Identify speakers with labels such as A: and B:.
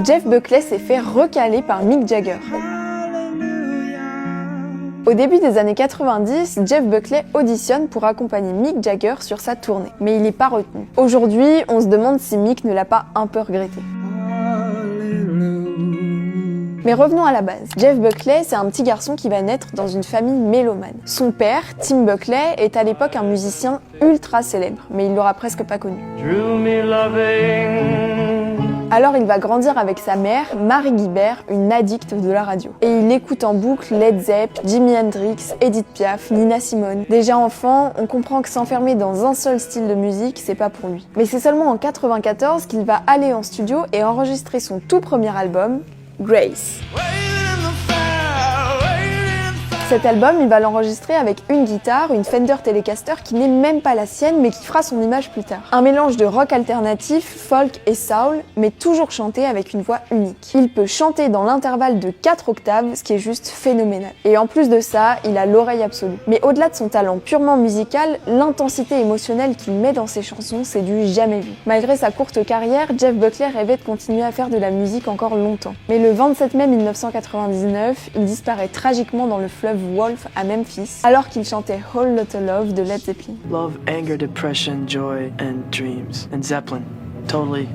A: Jeff Buckley s'est fait recaler par Mick Jagger. Au début des années 90, Jeff Buckley auditionne pour accompagner Mick Jagger sur sa tournée, mais il n'est pas retenu. Aujourd'hui, on se demande si Mick ne l'a pas un peu regretté. Mais revenons à la base. Jeff Buckley, c'est un petit garçon qui va naître dans une famille mélomane. Son père, Tim Buckley, est à l'époque un musicien ultra célèbre, mais il l'aura presque pas connu. Alors il va grandir avec sa mère, Mary Guibert, une addicte de la radio. Et il écoute en boucle Led Zepp, Jimi Hendrix, Edith Piaf, Nina Simone. Déjà enfant, on comprend que s'enfermer dans un seul style de musique, c'est pas pour lui. Mais c'est seulement en 94 qu'il va aller en studio et enregistrer son tout premier album, Grace. Cet album, il va l'enregistrer avec une guitare, une Fender Telecaster qui n'est même pas la sienne mais qui fera son image plus tard. Un mélange de rock alternatif, folk et soul, mais toujours chanté avec une voix unique. Il peut chanter dans l'intervalle de 4 octaves, ce qui est juste phénoménal. Et en plus de ça, il a l'oreille absolue. Mais au-delà de son talent purement musical, l'intensité émotionnelle qu'il met dans ses chansons, c'est du jamais vu. Malgré sa courte carrière, Jeff Buckley rêvait de continuer à faire de la musique encore longtemps. Mais le 27 mai 1999, il disparaît tragiquement dans le fleuve Wolf à Memphis, alors qu'il chantait Whole Lotta Love de Led Zeppelin.
B: Love, anger, depression, joy, and dreams. And Zeppelin. Totally